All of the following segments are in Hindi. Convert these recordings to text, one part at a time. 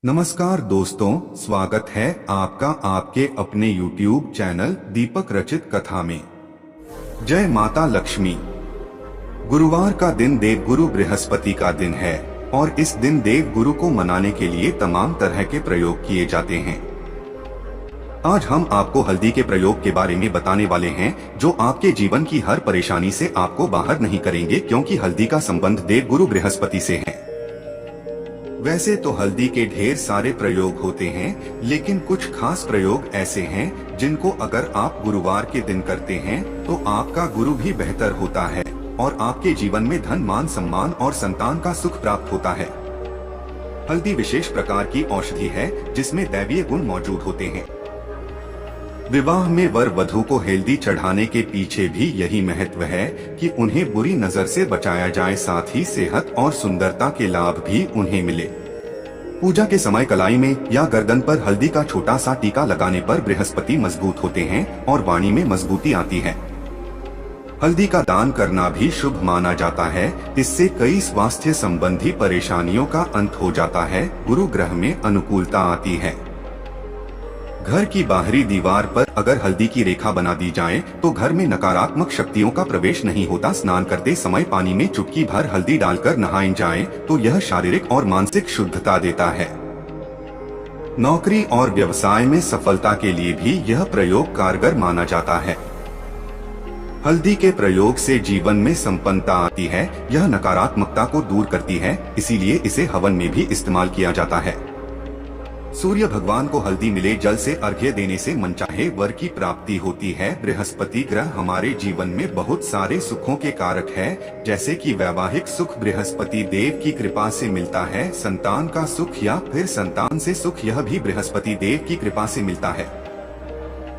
नमस्कार दोस्तों, स्वागत है आपका आपके अपने YouTube चैनल दीपक रचित कथा में। जय माता लक्ष्मी। गुरुवार का दिन देवगुरु बृहस्पति का दिन है और इस दिन देवगुरु को मनाने के लिए तमाम तरह के प्रयोग किए जाते हैं। आज हम आपको हल्दी के प्रयोग के बारे में बताने वाले हैं जो आपके जीवन की हर परेशानी से आपको बाहर नहीं करेंगे, क्योंकि हल्दी का संबंध देवगुरु बृहस्पति से है। वैसे तो हल्दी के ढेर सारे प्रयोग होते हैं, लेकिन कुछ खास प्रयोग ऐसे हैं जिनको अगर आप गुरुवार के दिन करते हैं तो आपका गुरु भी बेहतर होता है और आपके जीवन में धन, मान, सम्मान और संतान का सुख प्राप्त होता है। हल्दी विशेष प्रकार की औषधि है जिसमें दैवीय गुण मौजूद होते हैं। विवाह में वर वधू को हल्दी चढ़ाने के पीछे भी यही महत्व है कि उन्हें बुरी नजर से बचाया जाए, साथ ही सेहत और सुंदरता के लाभ भी उन्हें मिले। पूजा के समय कलाई में या गर्दन पर हल्दी का छोटा सा टीका लगाने पर बृहस्पति मजबूत होते हैं और वाणी में मजबूती आती है। हल्दी का दान करना भी शुभ माना जाता है। इससे कई स्वास्थ्य संबंधी परेशानियों का अंत हो जाता है। गुरु ग्रह में अनुकूलता आती है। घर की बाहरी दीवार पर अगर हल्दी की रेखा बना दी जाए तो घर में नकारात्मक शक्तियों का प्रवेश नहीं होता। स्नान करते समय पानी में चुटकी भर हल्दी डालकर नहाए जाएं तो यह शारीरिक और मानसिक शुद्धता देता है। नौकरी और व्यवसाय में सफलता के लिए भी यह प्रयोग कारगर माना जाता है। हल्दी के प्रयोग से जीवन में संपन्नता आती है। यह नकारात्मकता को दूर करती है, इसीलिए इसे हवन में भी इस्तेमाल किया जाता है। सूर्य भगवान को हल्दी मिले जल से अर्घ्य देने से मनचाहे वर की प्राप्ति होती है। बृहस्पति ग्रह हमारे जीवन में बहुत सारे सुखों के कारक है, जैसे कि वैवाहिक सुख बृहस्पति देव की कृपा से मिलता है। संतान का सुख या फिर संतान से सुख, यह भी बृहस्पति देव की कृपा से मिलता है।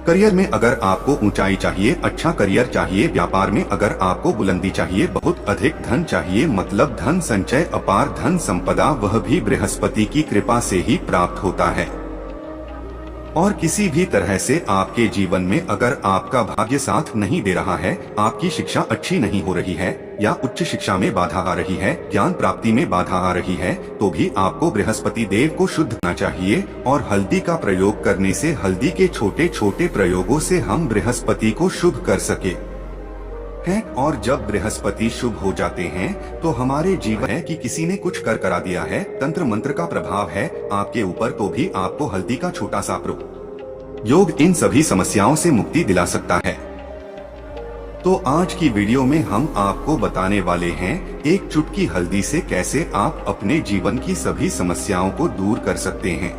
करियर में अगर आपको ऊंचाई चाहिए, अच्छा करियर चाहिए, व्यापार में अगर आपको बुलंदी चाहिए, बहुत अधिक धन चाहिए, मतलब धन संचय, अपार धन संपदा, वह भी बृहस्पति की कृपा से ही प्राप्त होता है। और किसी भी तरह से आपके जीवन में अगर आपका भाग्य साथ नहीं दे रहा है, आपकी शिक्षा अच्छी नहीं हो रही है या उच्च शिक्षा में बाधा आ रही है, ज्ञान प्राप्ति में बाधा आ रही है, तो भी आपको बृहस्पति देव को शुद्ध करना चाहिए। और हल्दी का प्रयोग करने से, हल्दी के छोटे छोटे प्रयोगों से हम बृहस्पति को शुभ कर सके हैं। और जब बृहस्पति शुभ हो जाते हैं तो हमारे जीवन है कि किसी ने कुछ कर करा दिया है, तंत्र मंत्र का प्रभाव है आपके ऊपर, तो भी आपको हल्दी का छोटा सा प्रयोग इन सभी समस्याओं से मुक्ति दिला सकता है। तो आज की वीडियो में हम आपको बताने वाले हैं एक चुटकी हल्दी से कैसे आप अपने जीवन की सभी समस्याओं को दूर कर सकते हैं।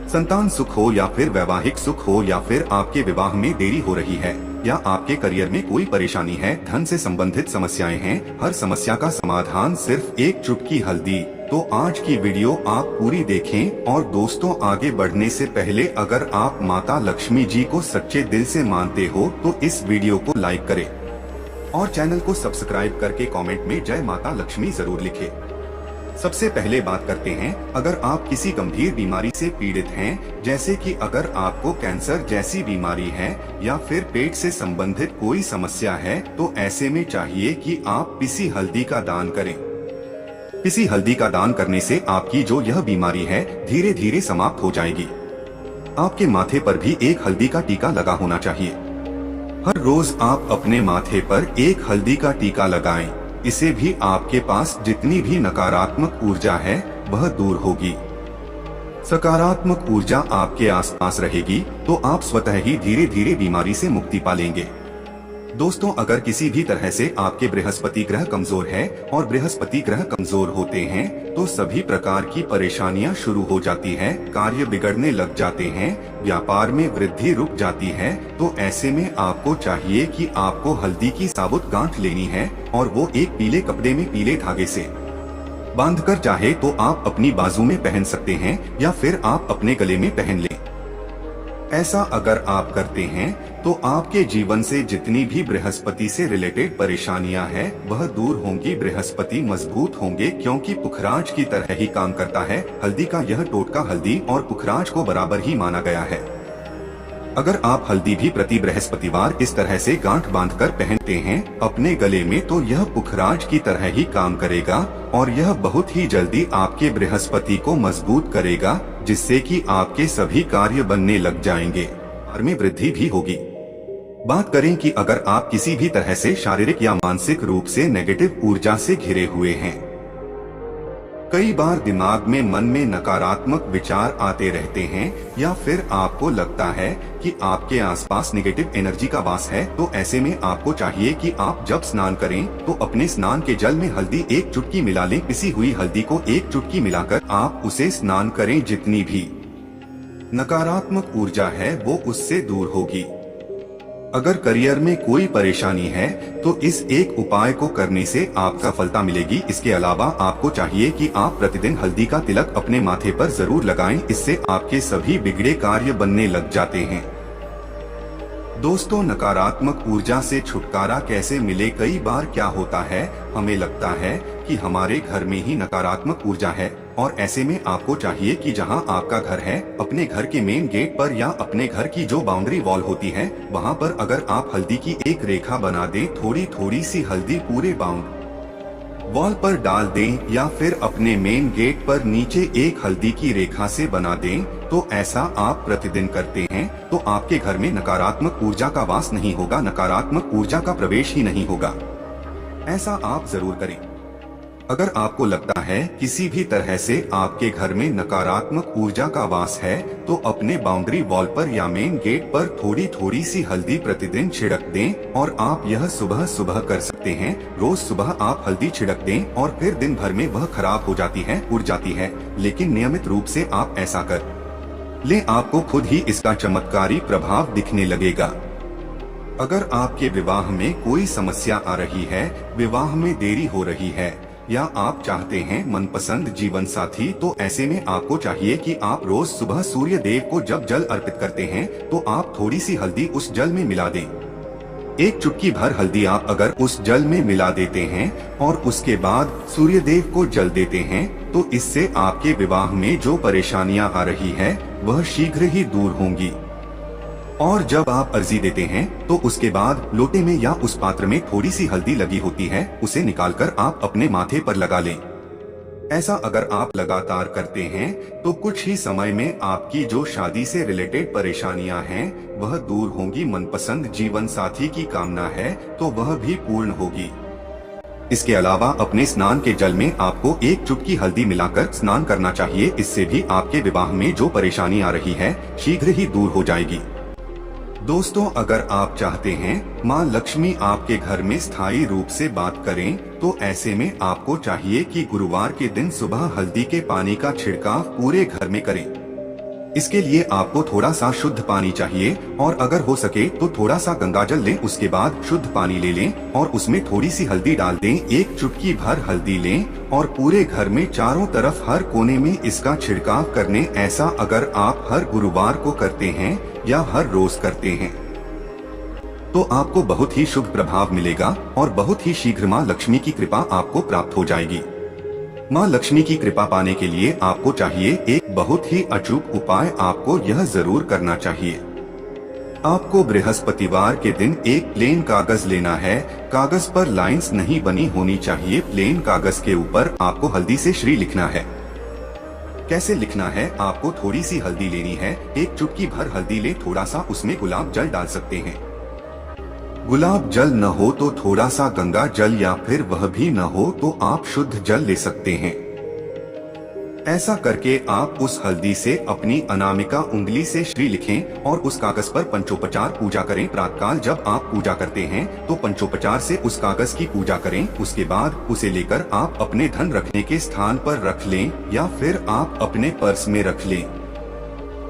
संतान सुख हो या फिर वैवाहिक सुख हो या फिर आपके विवाह में देरी हो रही है या आपके करियर में कोई परेशानी है, धन से संबंधित समस्याएं हैं, हर समस्या का समाधान सिर्फ एक चुटकी हल्दी। तो आज की वीडियो आप पूरी देखें। और दोस्तों, आगे बढ़ने से पहले अगर आप माता लक्ष्मी जी को सच्चे दिल से मानते हो तो इस वीडियो को लाइक करें और चैनल को सब्सक्राइब करके कमेंट में जय माता लक्ष्मी जरूर लिखें। सबसे पहले बात करते हैं, अगर आप किसी गंभीर बीमारी से पीड़ित हैं, जैसे कि अगर आपको कैंसर जैसी बीमारी है या फिर पेट से संबंधित कोई समस्या है, तो ऐसे में चाहिए कि आप पिसी हल्दी का दान करें। पिसी हल्दी का दान करने से आपकी जो यह बीमारी है धीरे धीरे समाप्त हो जाएगी। आपके माथे पर भी एक हल्दी का टीका लगा होना चाहिए। हर रोज आप अपने माथे पर एक हल्दी का टीका लगाएं। इसे भी आपके पास जितनी भी नकारात्मक ऊर्जा है वह दूर होगी। सकारात्मक ऊर्जा आपके आसपास रहेगी तो आप स्वतः ही धीरे धीरे बीमारी से मुक्ति पालेंगे। दोस्तों, अगर किसी भी तरह से आपके बृहस्पति ग्रह कमजोर है और बृहस्पति ग्रह कमजोर होते हैं तो सभी प्रकार की परेशानियां शुरू हो जाती है, कार्य बिगड़ने लग जाते हैं, व्यापार में वृद्धि रुक जाती है। तो ऐसे में आपको चाहिए कि आपको हल्दी की साबुत गांठ लेनी है और वो एक पीले कपड़े में पीले धागे से बांधकर, चाहे तो आप अपनी बाजू में पहन सकते हैं या फिर आप अपने गले में पहन लें। ऐसा अगर आप करते हैं तो आपके जीवन से जितनी भी बृहस्पति से रिलेटेड परेशानियां हैं वह दूर होंगी। बृहस्पति मजबूत होंगे, क्योंकि पुखराज की तरह ही काम करता है। हल्दी का यह टोटका हल्दी और पुखराज को बराबर ही माना गया है। अगर आप हल्दी भी प्रति बृहस्पतिवार इस तरह से गांठ बांधकर पहनते हैं अपने गले में, तो यह पुखराज की तरह ही काम करेगा और यह बहुत ही जल्दी आपके बृहस्पति को मजबूत करेगा, जिससे कि आपके सभी कार्य बनने लग जाएंगे और में वृद्धि भी होगी। बात करें कि अगर आप किसी भी तरह से शारीरिक या मानसिक रूप से नेगेटिव ऊर्जा से घिरे हुए हैं, कई बार दिमाग में मन में नकारात्मक विचार आते रहते हैं या फिर आपको लगता है कि आपके आसपास नेगेटिव एनर्जी का वास है, तो ऐसे में आपको चाहिए कि आप जब स्नान करें तो अपने स्नान के जल में हल्दी 1 चुटकी मिला लें। पिसी हुई हल्दी को 1 चुटकी मिलाकर आप उसे स्नान करें। जितनी भी नकारात्मक ऊर्जा है वो उससे दूर होगी। अगर करियर में कोई परेशानी है तो इस एक उपाय को करने से आपको सफलता मिलेगी। इसके अलावा आपको चाहिए कि आप प्रतिदिन हल्दी का तिलक अपने माथे पर जरूर लगाएं, इससे आपके सभी बिगड़े कार्य बनने लग जाते हैं। दोस्तों, नकारात्मक ऊर्जा से छुटकारा कैसे मिले? कई बार क्या होता है, हमें लगता है कि हमारे घर में ही नकारात्मक ऊर्जा है और ऐसे में आपको चाहिए कि जहां आपका घर है, अपने घर के मेन गेट पर या अपने घर की जो बाउंड्री वॉल होती है वहां पर अगर आप हल्दी की एक रेखा बना दें, थोड़ी थोड़ी सी हल्दी पूरे बाउंड वॉल पर डाल दें या फिर अपने मेन गेट पर नीचे एक हल्दी की रेखा से बना दें, तो ऐसा आप प्रतिदिन करते हैं तो आपके घर में नकारात्मक ऊर्जा का वास नहीं होगा, नकारात्मक ऊर्जा का प्रवेश ही नहीं होगा। ऐसा आप जरूर करें। अगर आपको लगता है किसी भी तरह से आपके घर में नकारात्मक ऊर्जा का वास है, तो अपने बाउंड्री वॉल पर या मेन गेट पर थोड़ी थोड़ी सी हल्दी प्रतिदिन छिड़क दें और आप यह सुबह सुबह कर सकते हैं। रोज सुबह आप हल्दी छिड़क दें और फिर दिन भर में वह खराब हो जाती है, उड़ जाती है, लेकिन नियमित रूप से आप ऐसा कर ले, आपको खुद ही इसका चमत्कारी प्रभाव दिखने लगेगा। अगर आपके विवाह में कोई समस्या आ रही है, विवाह में देरी हो रही है या आप चाहते हैं मनपसंद जीवन साथी, तो ऐसे में आपको चाहिए कि आप रोज सुबह सूर्य देव को जब जल अर्पित करते हैं तो आप थोड़ी सी हल्दी उस जल में मिला दें। 1 चुटकी भर हल्दी आप अगर उस जल में मिला देते हैं और उसके बाद सूर्य देव को जल देते हैं, तो इससे आपके विवाह में जो परेशानियां आ रही है वह शीघ्र ही दूर होंगी। और जब आप अर्जी देते हैं तो उसके बाद लोटे में या उस पात्र में थोड़ी सी हल्दी लगी होती है, उसे निकालकर आप अपने माथे पर लगा लें। ऐसा अगर आप लगातार करते हैं तो कुछ ही समय में आपकी जो शादी से रिलेटेड परेशानियां हैं वह दूर होंगी। मनपसंद जीवन साथी की कामना है तो वह भी पूर्ण होगी। इसके अलावा अपने स्नान के जल में आपको 1 चुटकी हल्दी मिलाकर स्नान करना चाहिए। इससे भी आपके विवाह में जो परेशानी आ रही है शीघ्र ही दूर हो जाएगी। दोस्तों, अगर आप चाहते हैं माँ लक्ष्मी आपके घर में स्थायी रूप से बात करें, तो ऐसे में आपको चाहिए कि गुरुवार के दिन सुबह हल्दी के पानी का छिड़काव पूरे घर में करें। इसके लिए आपको थोड़ा सा शुद्ध पानी चाहिए और अगर हो सके तो थोड़ा सा गंगाजल लें, उसके बाद शुद्ध पानी ले लें और उसमें थोड़ी सी हल्दी डाल दें। 1 चुटकी भर हल्दी लें और पूरे घर में चारों तरफ हर कोने में इसका छिड़काव करने। ऐसा अगर आप हर गुरुवार को करते हैं या हर रोज करते हैं तो आपको बहुत ही शुभ प्रभाव मिलेगा और बहुत ही शीघ्र माँ लक्ष्मी की कृपा आपको प्राप्त हो जाएगी। माँ लक्ष्मी की कृपा पाने के लिए आपको चाहिए एक बहुत ही अचूक उपाय आपको यह जरूर करना चाहिए। आपको बृहस्पतिवार के दिन एक प्लेन कागज लेना है। कागज पर लाइंस नहीं बनी होनी चाहिए। प्लेन कागज के ऊपर आपको हल्दी से श्री लिखना है। कैसे लिखना है? आपको थोड़ी सी हल्दी लेनी है, 1 चुटकी भर हल्दी ले, थोड़ा सा उसमें गुलाब जल डाल सकते हैं। गुलाब जल न हो तो थोड़ा सा गंगा जल या फिर वह भी न हो तो आप शुद्ध जल ले सकते हैं। ऐसा करके आप उस हल्दी से अपनी अनामिका उंगली से श्री लिखें और उस कागज पर पंचोपचार पूजा करें। प्रातःकाल जब आप पूजा करते हैं तो पंचोपचार से उस कागज की पूजा करें। उसके बाद उसे लेकर आप अपने धन रखने के स्थान पर रख लें या फिर आप अपने पर्स में रख लें।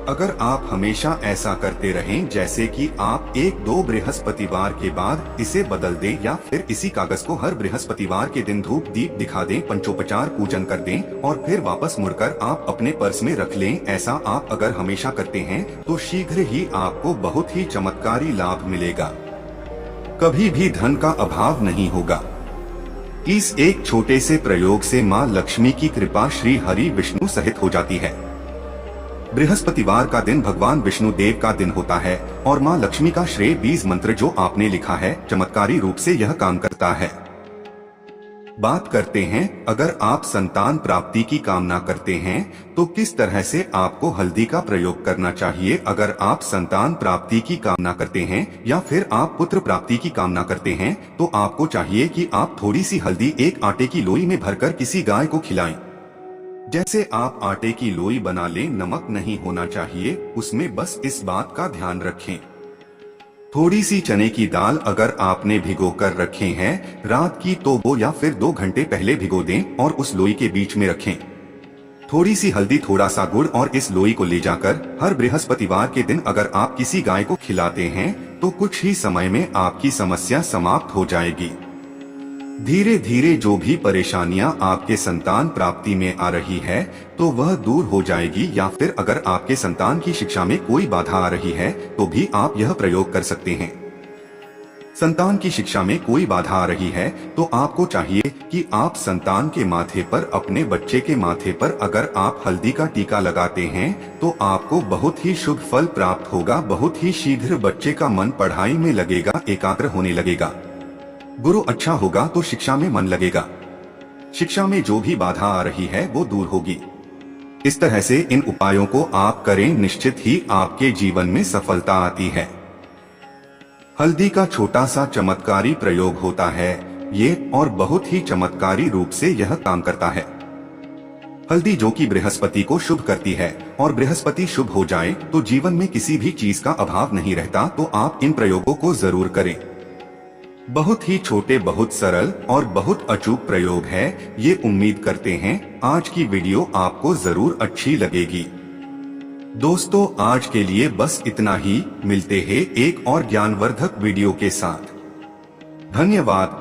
अगर आप हमेशा ऐसा करते रहें, जैसे कि आप 1-2 बृहस्पतिवार के बाद इसे बदल दें या फिर इसी कागज को हर बृहस्पतिवार के दिन धूप दीप दिखा दें, पंचोपचार पूजन कर दें और फिर वापस मुड़कर आप अपने पर्स में रख लें। ऐसा आप अगर हमेशा करते हैं तो शीघ्र ही आपको बहुत ही चमत्कारी लाभ मिलेगा। कभी भी धन का अभाव नहीं होगा। इस एक छोटे से प्रयोग से माँ लक्ष्मी की कृपा श्री हरि विष्णु सहित हो जाती है। बृहस्पतिवार का दिन भगवान विष्णु देव का दिन होता है और माँ लक्ष्मी का श्रेय बीज मंत्र जो आपने लिखा है चमत्कारी रूप से यह काम करता है। बात करते हैं, अगर आप संतान प्राप्ति की कामना करते हैं तो किस तरह से आपको हल्दी का प्रयोग करना चाहिए। अगर आप संतान प्राप्ति की कामना करते हैं या फिर आप पुत्र प्राप्ति की कामना करते हैं तो आपको चाहिए कि आप थोड़ी सी हल्दी एक आटे की लोई में भरकर किसी गाय को खिलाएं। जैसे आप आटे की लोई बना लें, नमक नहीं होना चाहिए उसमें, बस इस बात का ध्यान रखें। थोड़ी सी चने की दाल अगर आपने भिगो कर रखे हैं रात की तो वो या फिर 2 घंटे पहले भिगो दें और उस लोई के बीच में रखें। थोड़ी सी हल्दी, थोड़ा सा गुड़ और इस लोई को ले जाकर हर बृहस्पतिवार के दिन अगर आप किसी गाय को खिलाते हैं तो कुछ ही समय में आपकी समस्या समाप्त हो जाएगी। धीरे धीरे जो भी परेशानियां आपके संतान प्राप्ति में आ रही है तो वह दूर हो जाएगी, या फिर अगर आपके संतान की शिक्षा में कोई बाधा आ रही है तो भी आप यह प्रयोग कर सकते हैं। संतान की शिक्षा में कोई बाधा आ रही है तो आपको चाहिए कि आप संतान के माथे पर, अपने बच्चे के माथे पर अगर आप हल्दी का टीका लगाते हैं तो आपको बहुत ही शुभ फल प्राप्त होगा। बहुत ही शीघ्र बच्चे का मन पढ़ाई में लगेगा, एकाग्र होने लगेगा। गुरु अच्छा होगा तो शिक्षा में मन लगेगा। शिक्षा में जो भी बाधा आ रही है वो दूर होगी। इस तरह से इन उपायों को आप करें, निश्चित ही आपके जीवन में सफलता आती है। हल्दी का छोटा सा चमत्कारी प्रयोग होता है ये, और बहुत ही चमत्कारी रूप से यह काम करता है। हल्दी जो कि बृहस्पति को शुभ करती है, और बृहस्पति शुभ हो जाए तो जीवन में किसी भी चीज का अभाव नहीं रहता। तो आप इन प्रयोगों को जरूर करें। बहुत ही छोटे, बहुत सरल और बहुत अचूक प्रयोग है ये। उम्मीद करते हैं आज की वीडियो आपको जरूर अच्छी लगेगी। दोस्तों आज के लिए बस इतना ही, मिलते हैं एक और ज्ञानवर्धक वीडियो के साथ। धन्यवाद।